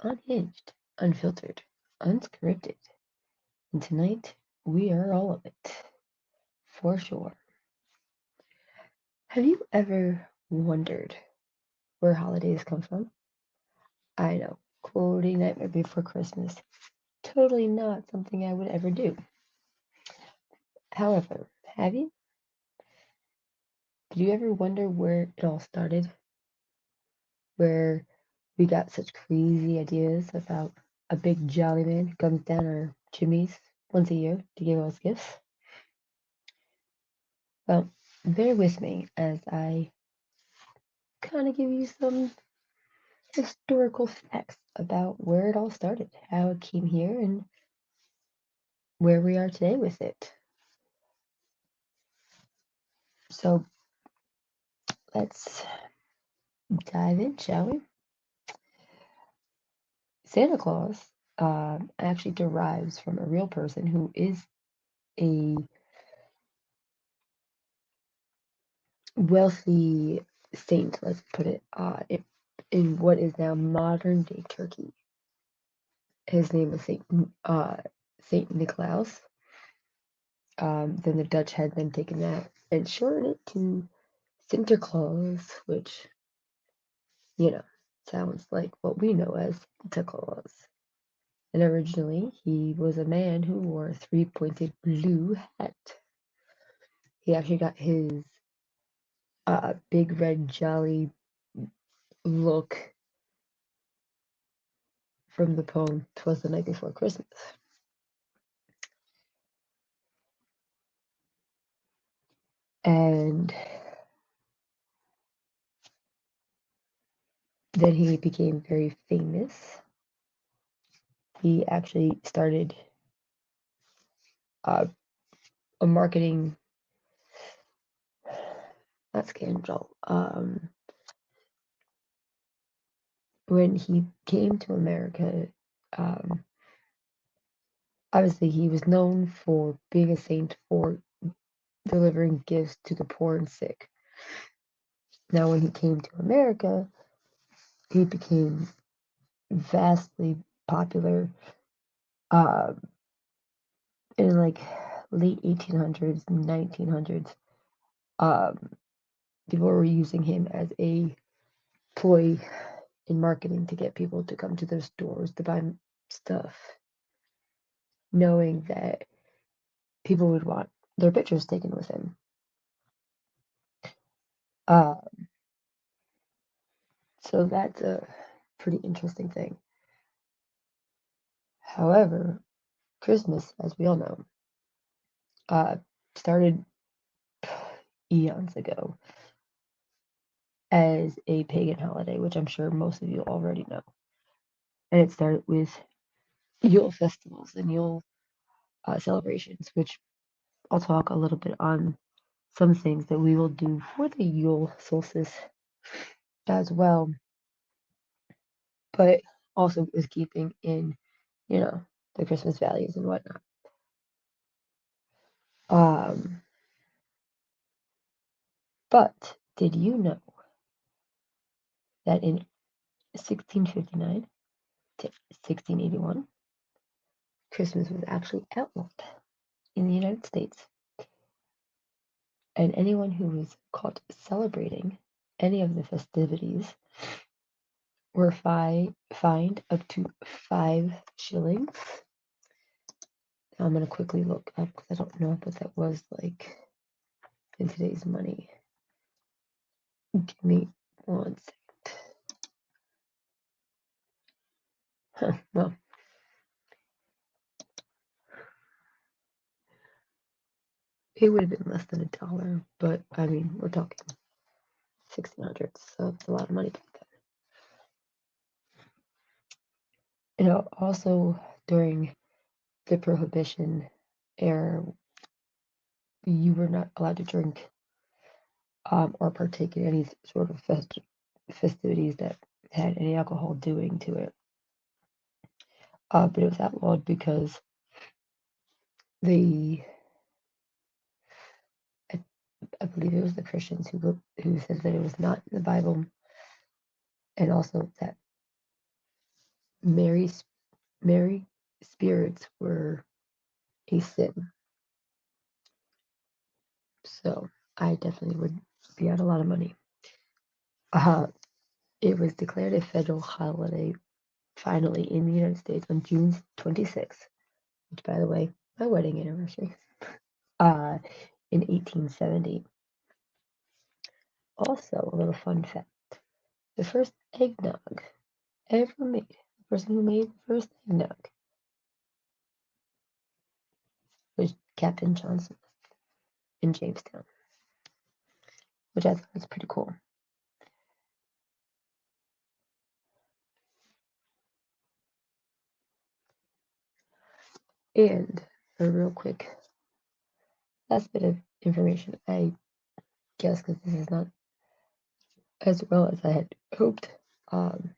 unhinged, unfiltered, unscripted. And tonight, we are all of it, for sure. Have you ever wondered where holidays come from? I know, quoting Nightmare Before Christmas, totally not something I would ever do. However, have you? Did you ever wonder where it all started? Where we got such crazy ideas about a big jolly man who comes down our chimneys once a year to give us gifts? Well, bear with me as I kind of give you some historical facts about where it all started, how it came here, and where we are today with it. So let's dive in, shall we? Santa Claus actually derives from a real person who is a wealthy saint, let's put it, in what is now modern day Turkey. His name was Saint Nicolaus. Then the Dutch had then taken that and shortened it to Sinterklaas, which, you know, sounds like what we know as Santa Claus. And originally, he was a man who wore a three-pointed blue hat. He actually got his big red jolly look from the poem "'Twas the Night Before Christmas." And then he became very famous. He actually started a marketing, not scandal. When he came to America, um, obviously he was known for being a saint for delivering gifts to the poor and sick. Now, when he came to America, he became vastly popular um, in like late 1800s, 1900s. Um, People were using him as a ploy in marketing to get people to come to their stores to buy stuff, knowing that people would want their pictures taken with him. Uh, so that's a pretty interesting thing. However, Christmas, as we all know, started eons ago as a pagan holiday, which I'm sure most of you already know. And it started with Yule festivals and Yule celebrations, which I'll talk a little bit on some things that we will do for the Yule solstice as well, but also with keeping in, the Christmas values and whatnot. Um, but did you know that in 1659 to 1681, Christmas was actually outlawed in the United States, and anyone who was caught celebrating any of the festivities were fined up to 5 shillings. I'm going to quickly look up because I don't know what that was like in today's money. Give me 1 second. Well, it would have been less than $1, but I mean, we're talking 1600s, so it's a lot of money back then. Also during the Prohibition era, you were not allowed to drink or partake in any sort of festivities that had any alcohol doing to it. But it was outlawed because the I believe it was the Christians who said that it was not in the Bible, and also that Mary Mary spirits were a sin. So I definitely would be out a lot of money. Uh, it was declared a federal holiday finally in the United States on June 26th, which, by the way, my wedding anniversary, uh, in 1870. Also, a little fun fact: the first eggnog ever made, the person who made the first eggnog was Captain John Smith in Jamestown, which I thought was pretty cool. And a real quick last bit of information, I guess, because this is not as well as I had hoped. Um,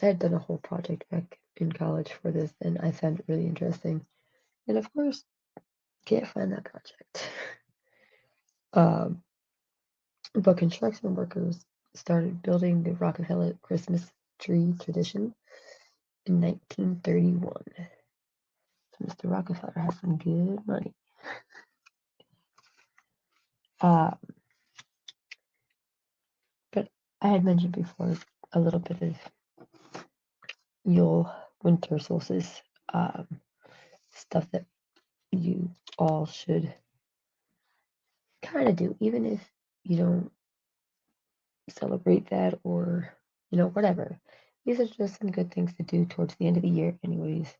I had done a whole project back in college for this, and I found it really interesting. And of course, can't find that project. Um, but construction workers started building the Rockefeller Christmas tree tradition in 1931. So Mr. Rockefeller has some good money. Uh, but I had mentioned before a little bit of Yule winter solstice stuff that you all should kind of do, even if you don't celebrate that or whatever. These are just some good things to do towards the end of the year, anyways.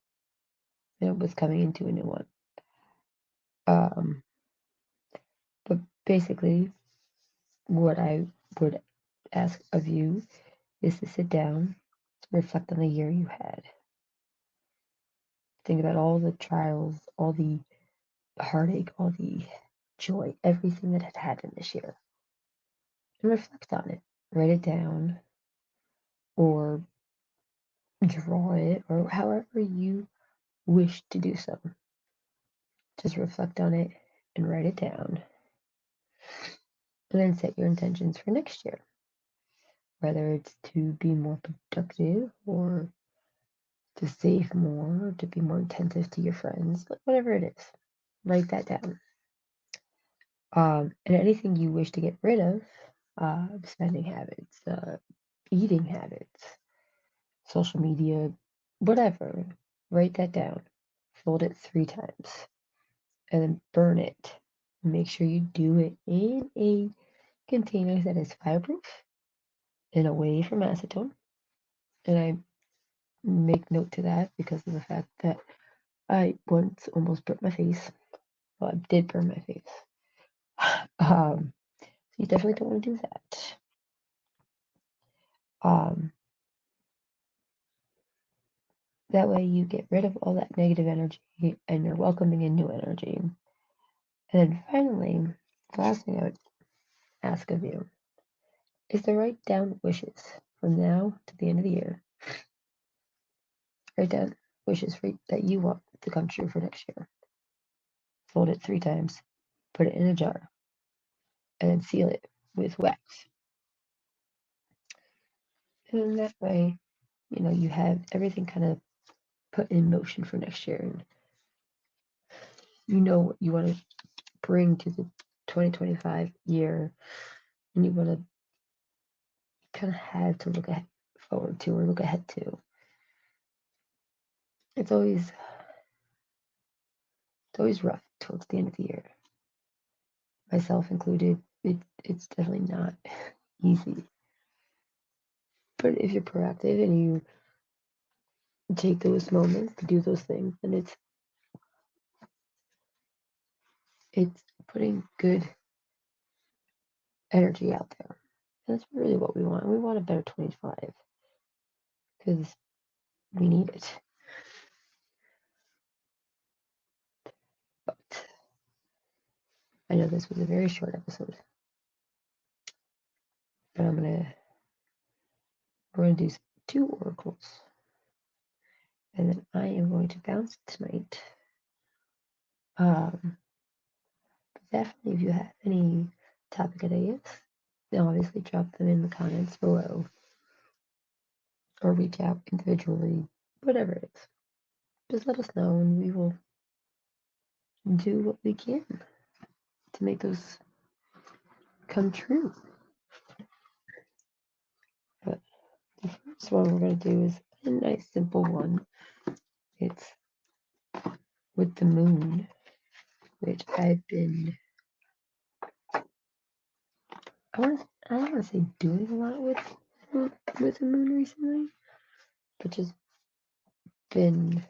With coming into a new one. But basically, what I would ask of you is to sit down, reflect on the year you had. Think about all the trials, all the heartache, all the joy, everything that had happened this year, and reflect on it. Write it down or draw it or however you wish to do so. Just reflect on it and write it down. And then set your intentions for next year. Whether it's to be more productive or to save more, to be more attentive to your friends, whatever it is, write that down. And anything you wish to get rid of, spending habits, eating habits, social media, whatever, write that down. Fold it 3 times and then burn it. Make sure you do it in a container that is fireproof and away from acetone. And I make note to that because of the fact that I once almost burnt my face. Well, I did burn my face. So you definitely don't want to do that. That way you get rid of all that negative energy and you're welcoming in new energy. And then finally, the last thing I would ask of you is to write down wishes from now to the end of the year. Write down wishes that you want to come true for next year. Fold it 3 times, put it in a jar, and then seal it with wax. And then that way, you have everything kind of put in motion for next year, and you know what you want to bring to the 2025 year, and you want to kind of have to look forward to or look ahead to. It's always rough towards the end of the year, myself included. It's definitely not easy. But if you're proactive and you take those moments to do those things, then it's putting good energy out there. And that's really what we want. We want a better 25 because we need it. But I know this was a very short episode, but we're gonna do 2 oracles, and then I am going to bounce tonight. Definitely, if you have any topic ideas, then obviously drop them in the comments below or reach out individually whatever it is. Just let us know and we will do what we can to make those come true. But the first one we're going to do is a nice simple one. It's with the moon, which I've been, I don't want to say doing a lot with the moon recently, but just been,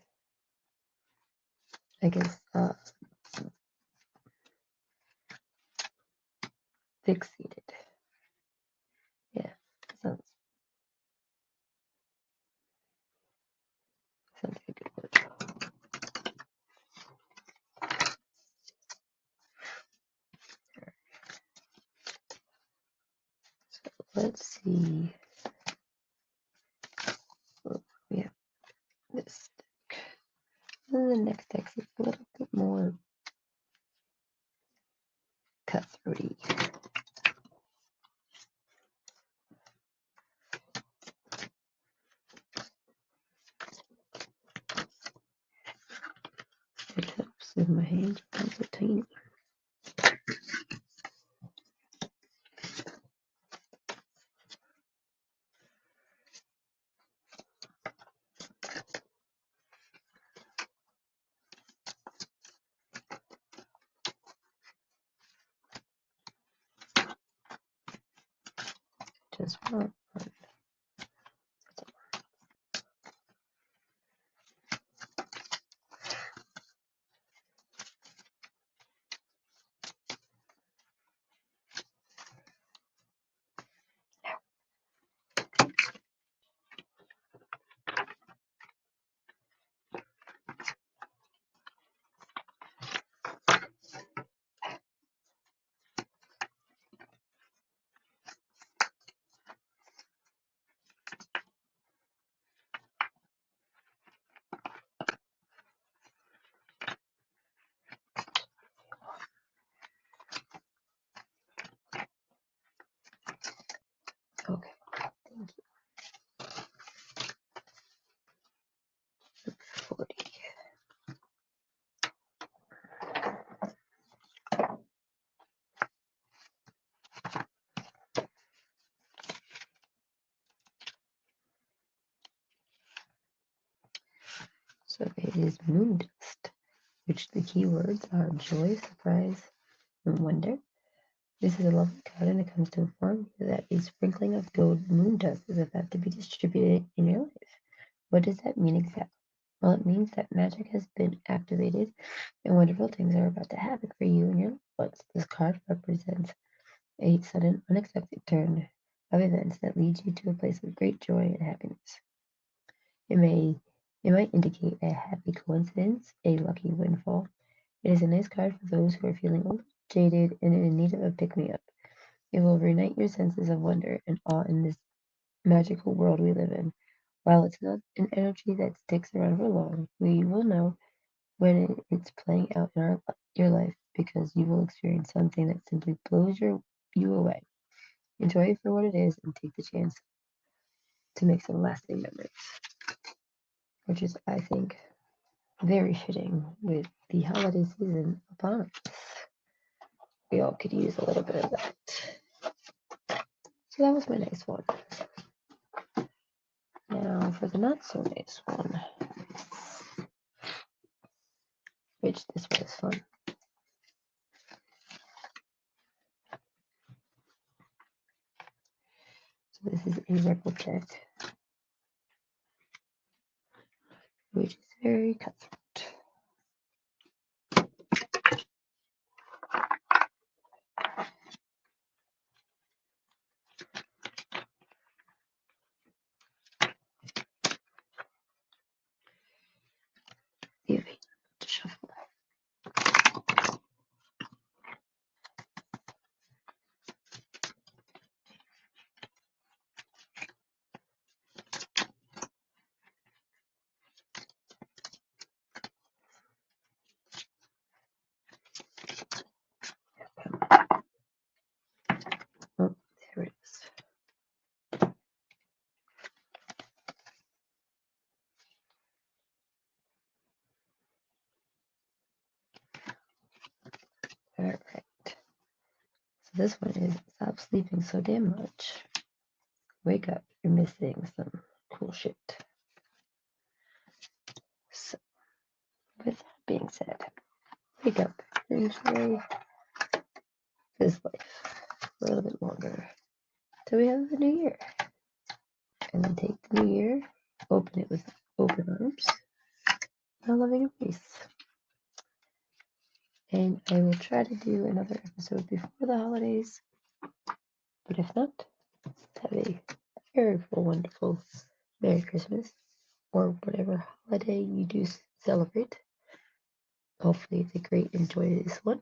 I guess, fixated. Yeah, sounds like a good word. So let's see. Oh, we have this deck. And the next deck is a little bit more cutthroaty. It helps if my hands are so tiny. Just one. Okay, thank you. 40. So it is moon dust, which the keywords are joy, surprise, and wonder. This is a lovely card, and it comes to inform you that a sprinkling of gold moon dust is about to be distributed in your life. What does that mean exactly? Well, it means that magic has been activated and wonderful things are about to happen for you and your loved ones. This card represents a sudden, unexpected turn of events that leads you to a place of great joy and happiness. It might indicate a happy coincidence, a lucky windfall. It is a nice card for those who are feeling a little jaded and in need of a pick-me-up. It will reignite your senses of wonder and awe in this magical world we live in. While it's not an energy that sticks around for long, we will know when it's playing out in your life because you will experience something that simply blows you away. Enjoy it for what it is and take the chance to make some lasting memories, which is, I think, very fitting with the holiday season upon us. We all could use a little bit of that. So that was my nice one. Now for the not so nice one, which this one is fun. So this is a rebel deck, which is very cutthroat. You have to shuffle. Alright. So this one is stop sleeping so damn much. Wake up, you're missing some cool shit. So, with that being said, wake up, enjoy this life a little bit longer till we have the new year. And then take the new year, open it with open arms, and a loving embrace. And I will try to do another episode before the holidays. But if not, have a very wonderful Merry Christmas or whatever holiday you do celebrate. Hopefully it's a great and joyous one.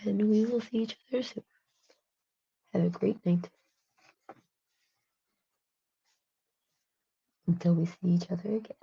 And we will see each other soon. Have a great night. Until we see each other again.